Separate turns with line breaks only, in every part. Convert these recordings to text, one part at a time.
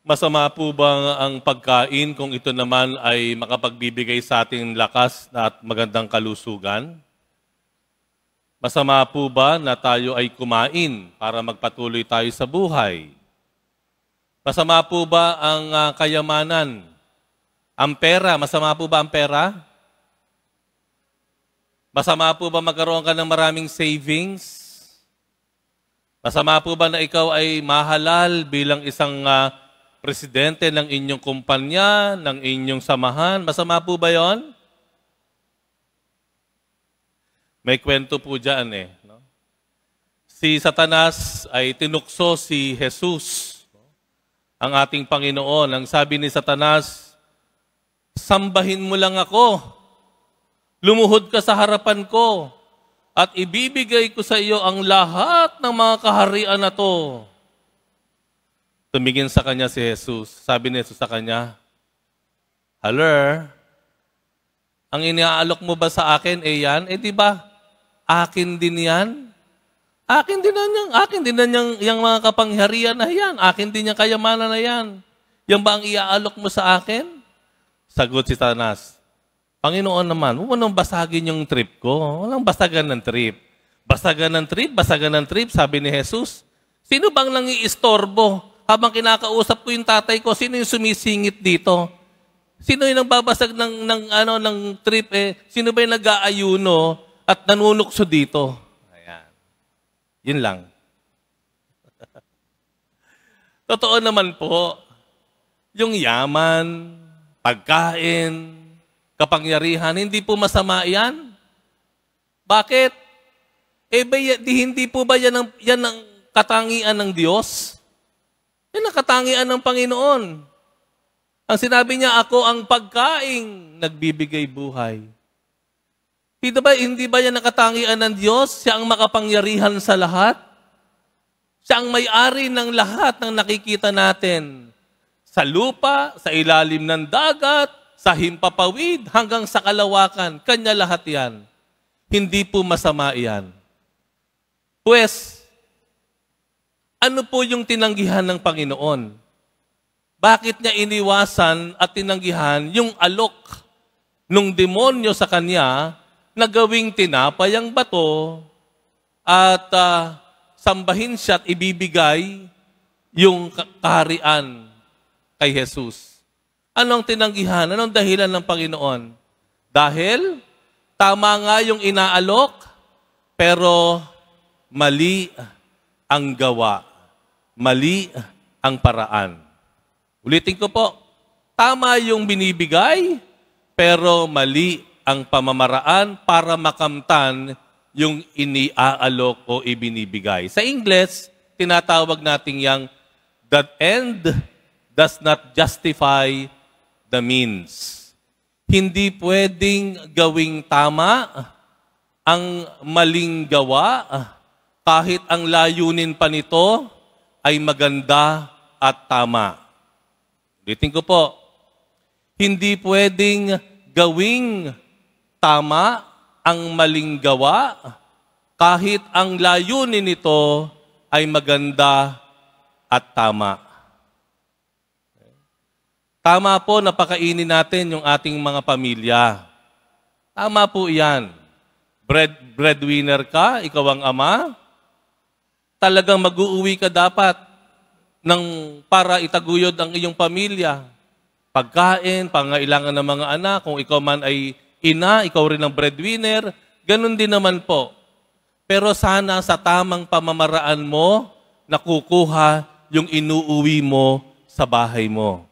Masama po ba ang pagkain kung ito naman ay makapagbibigay sa ating lakas at magandang kalusugan? Masama po ba na tayo ay kumain para magpatuloy tayo sa buhay? Masama po ba ang kayamanan? Ang pera, masama po ba ang pera? Masama po ba magkaroon ka ng maraming savings? Masama po ba na ikaw ay mahalal bilang isang presidente ng inyong kumpanya, ng inyong samahan? Masama po ba yon? May kwento po dyan no? Si Satanas ay tinukso si Jesus, ang ating Panginoon. Ang sabi ni Satanas, sambahin mo lang ako, lumuhod ka sa harapan ko, at ibibigay ko sa iyo ang lahat ng mga kaharian na to. Tumingin sa kanya si Jesus. Sabi ni Jesus sa kanya, "Hello, ang iniaalok mo ba sa akin yan? Di ba? Akin din yan. Akin din yung mga kapangyarihan na yan. Akin din yung kayamanan na yan. Yan ba ang iaalok mo sa akin?" Sagot si Satanas, "Panginoon naman, huwag mo nang basagin yung trip ko. Walang basagan ng trip. Basagan ng trip, sabi ni Jesus. Sino bang nangiistorbo? Habang kinakausap ko yung tatay ko, sino yung sumisingit dito? Sino yung nagbabasag ng trip Sino ba yung nag-aayuno at nanunukso dito? Ayan. Yun lang. Totoo naman po, yung yaman, pagkain, kapangyarihan, hindi po masama yan. Bakit? Hindi po ba yan ang katangian ng Diyos? Yan ang katangian ng Panginoon. Ang sinabi niya, ako ang pagkaing nagbibigay buhay. Hindi ba yan ang katangian ng Diyos? Siya ang makapangyarihan sa lahat? Siya ang may-ari ng lahat ng nakikita natin. Sa lupa, sa ilalim ng dagat, sa himpapawid, hanggang sa kalawakan. Kanya lahat yan. Hindi po masama yan. Pues, ano po yung tinanggihan ng Panginoon? Bakit niya iniwasan at tinanggihan yung alok nung demonyo sa kanya na gawing tinapay ang bato at sambahin siya at ibibigay yung kaharian kay Jesus? Anong tinanggihan? Anong dahilan ng Panginoon? Dahil tama nga yung inaalok, pero mali ang gawa. Mali ang paraan. Ulitin ko po, tama yung binibigay, pero mali ang pamamaraan para makamtan yung iniaalok o ibinibigay. Sa English, tinatawag natin yang that end does not justify the means. Hindi pwedeng gawing tama ang maling gawa kahit ang layunin pa nito ay maganda at tama. Ulitin ko po, hindi pwedeng gawing tama ang maling gawa kahit ang layunin nito ay maganda at tama. Tama po na pakainin natin yung ating mga pamilya. Tama po yan. Breadwinner ka, ikaw ang ama, talagang mag-uuwi ka dapat para itaguyod ang iyong pamilya. Pagkain, pangailangan ng mga anak, kung ikaw man ay ina, ikaw rin ang breadwinner, ganun din naman po. Pero sana sa tamang pamamaraan mo, nakukuha yung inuuwi mo sa bahay mo.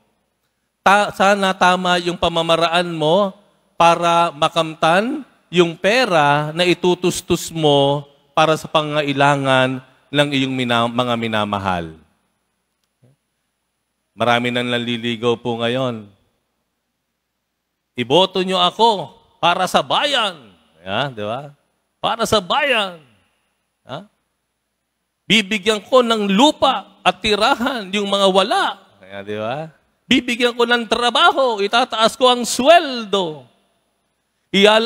Sana tama yung pamamaraan mo para makamtan yung pera na itutustos mo para sa pangailangan ng iyong mga minamahal. Marami nang naliligaw po ngayon. Iboto nyo ako para sa bayan. Di ba? Para sa bayan. Bibigyan ko ng lupa at tirahan yung mga wala. Di ba? Bibigyan ko ng trabaho, itataas ko ang sweldo.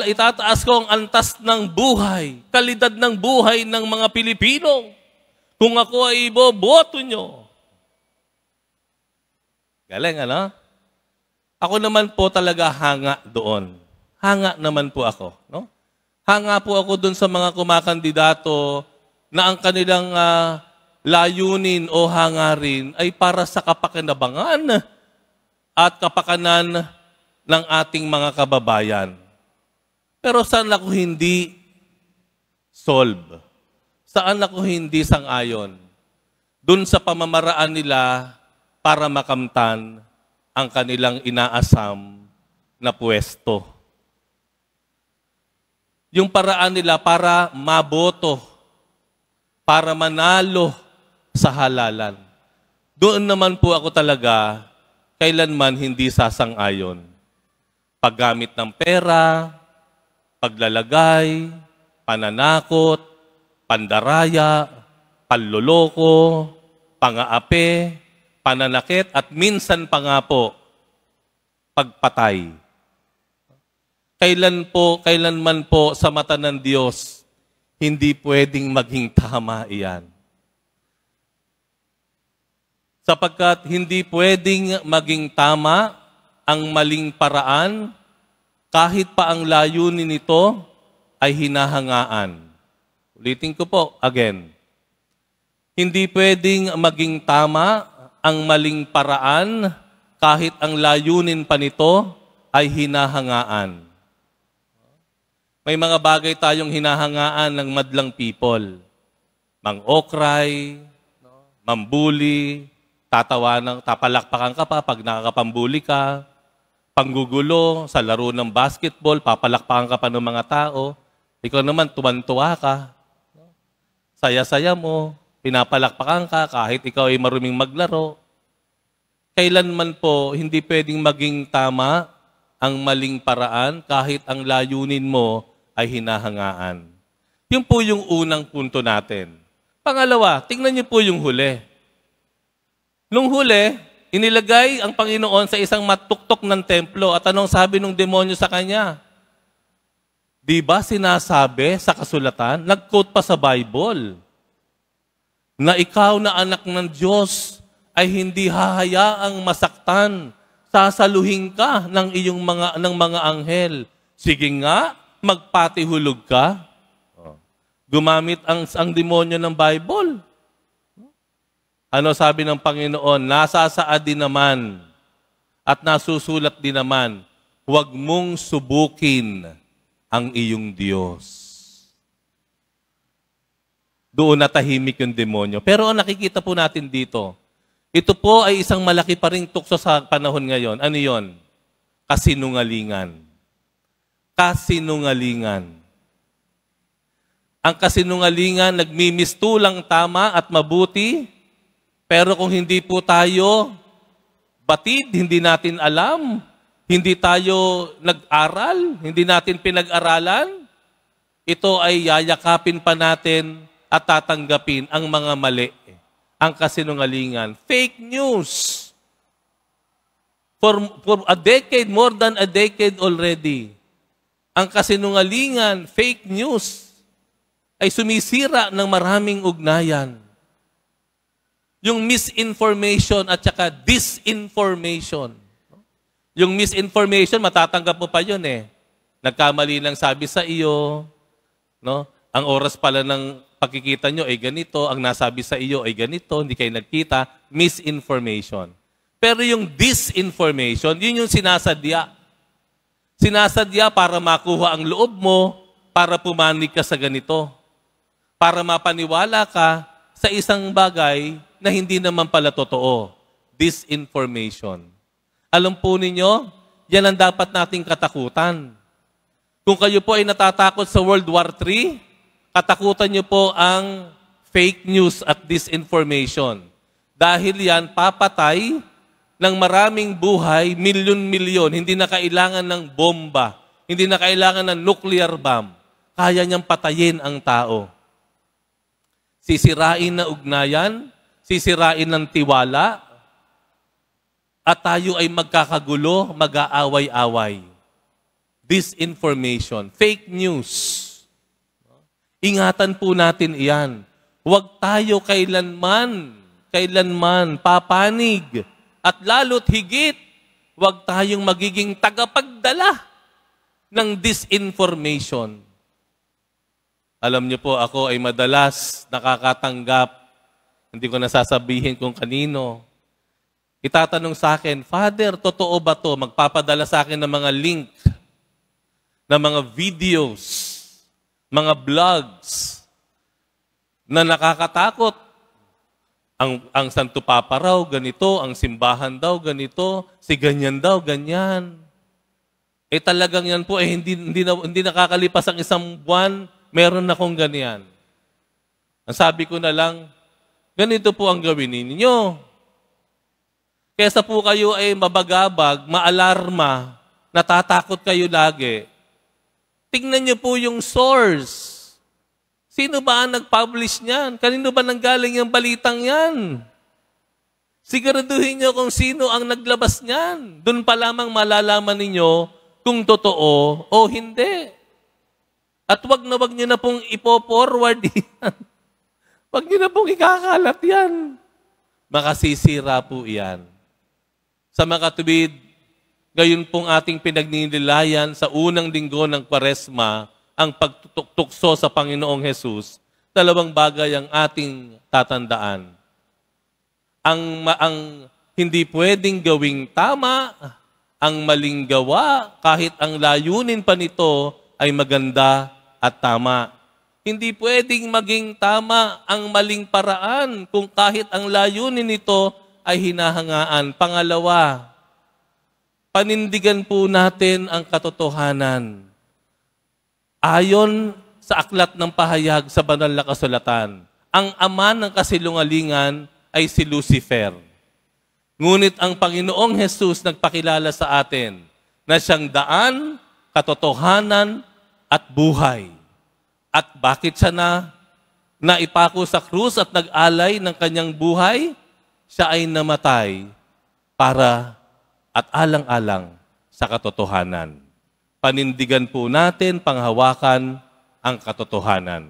Itataas ko ang antas ng buhay, kalidad ng buhay ng mga Pilipino. Kung ako ay iboboto nyo. Galing, ano? Ako naman po talaga hanga doon. Hanga naman po ako, no? Hanga po ako doon sa mga kumakandidato na ang kanilang layunin o hangarin ay para sa kapakinabangan at kapakanan ng ating mga kababayan. Pero saan ako hindi solve? Saan ako hindi sang-ayon? Doon sa pamamaraan nila para makamtan ang kanilang inaasam na pwesto. Yung paraan nila para maboto, para manalo sa halalan. Doon naman po ako talaga kailanman hindi sasang-ayon. Paggamit ng pera, paglalagay, pananakot, pandaraya, panloloko, pang-aapi, pananakit, at minsan pa nga po, pagpatay. Kailanman po sa mata ng Diyos, hindi pwedeng maging tama iyan. Sapagkat hindi pwedeng maging tama ang maling paraan kahit pa ang layunin nito ay hinahangaan. Ulitin ko po, again. Hindi pwedeng maging tama ang maling paraan kahit ang layunin pa nito ay hinahangaan. May mga bagay tayong hinahangaan ng madlang people. Mang-okray, mambuli, tatawanan, tapalakpakan ka pa pag nakakapambuli ka, panggugulo sa laro ng basketball, papalakpakan ka pa ng mga tao, ikaw naman tuwan-tuwa ka, saya-saya mo, pinapalakpakan ka kahit ikaw ay maruming maglaro. Kailanman po hindi pwedeng maging tama ang maling paraan kahit ang layunin mo ay hinahangaan. Yun po yung unang punto natin. Pangalawa, tingnan niyo po yung huli. Nung huli, inilagay ang Panginoon sa isang matuktok ng templo at anong sabi ng demonyo sa kanya? Di ba sinasabi sa kasulatan, nag-quote pa sa Bible, na ikaw na anak ng Diyos ay hindi hahayaang masaktan, sasaluhin ka ng mga anghel. Sige nga, magpatihulog ka. Gumamit ang demonyo ng Bible. Ano sabi ng Panginoon? Nasasaad din naman at nasusulat din naman, huwag mong subukin ang iyong Diyos. Doon natahimik yung demonyo. Pero ang nakikita po natin dito, ito po ay isang malaki pa ring tukso sa panahon ngayon. Ano yon? Kasinungalingan. Kasinungalingan. Ang kasinungalingan nagmimistulang tama at mabuti, pero kung hindi po tayo batid, hindi natin alam, hindi tayo nag-aral, hindi natin pinag-aralan, ito ay yayakapin pa natin at tatanggapin ang mga mali. Ang kasinungalingan. Fake news. For a decade, more than a decade already, ang kasinungalingan, fake news, ay sumisira ng maraming ugnayan. Yung misinformation at saka disinformation. Yung misinformation, matatanggap mo pa yun eh. Nagkamali lang sabi sa iyo, no? Ang oras pala ng pagkikita nyo ay ganito, ang nasabi sa iyo ay ganito, hindi kayo nagkita, misinformation. Pero yung disinformation, yun yung sinasadya. Sinasadya para makuha ang loob mo, para pumanig ka sa ganito. Para mapaniwala ka sa isang bagay na hindi naman pala totoo. Disinformation. Alam po ninyo, yan ang dapat nating katakutan. Kung kayo po ay natatakot sa World War III, katakutan niyo po ang fake news at disinformation. Dahil yan papatay ng maraming buhay, milyon-milyon. Hindi na kailangan ng bomba. Hindi na kailangan ng nuclear bomb. Kaya niyang patayin ang tao. Sisirain na ugnayan, sisirain ng tiwala, at tayo ay magkakagulo, mag-aaway-away. Disinformation, fake news. Ingatan po natin iyan. Huwag tayo kailanman papanig At lalo't higit, huwag tayong magiging tagapagdala ng disinformation. Alam niyo po, ako ay madalas nakakatanggap, hindi ko nasasabihin kung kanino. Itatanong sa akin, Father, totoo ba to? Magpapadala sa akin ng mga link, ng mga videos, mga blogs na nakakatakot. Ang Santo Papa raw, ganito, ang simbahan daw, ganito, si ganyan daw, ganyan. Talagang yan po, hindi nakakalipas ang isang buwan, meron na akong ganyan. Ang sabi ko na lang, ganito po ang gawin ninyo. Kesa po kayo ay mabagabag, maalarma, natatakot kayo lagi. Tingnan niyo po yung source. Sino ba ang nag-publish niyan? Kanino ba nanggaling yung balitang yan? Siguraduhin niyo kung sino ang naglabas niyan. Doon pa lamang malalaman ninyo kung totoo o hindi. At wag niyo na pong ipo-forward yan. Wag niyo na pong ikakalat yan. Makasisira po yan. Sa mga katuwid, gayon pong ating pinagninilayan sa unang linggo ng Kwaresma, ang pagtutukso sa Panginoong Hesus, dalawang bagay ang ating tatandaan. Ang hindi pwedeng gawing tama, ang maling gawa, kahit ang layunin pa nito ay maganda at tama. Hindi pwedeng maging tama ang maling paraan kung kahit ang layunin nito ay hinahangaan. Pangalawa, panindigan po natin ang katotohanan. Ayon sa aklat ng pahayag sa banal na kasulatan, ang ama ng kasilungalingan ay si Lucifer. Ngunit ang Panginoong Hesus nagpakilala sa atin na siyang daan, katotohanan, at buhay. At bakit siya naipako sa krus at nag-alay ng kanyang buhay? Siya ay namatay para at alang-alang sa katotohanan. Panindigan po natin, panghawakan ang katotohanan.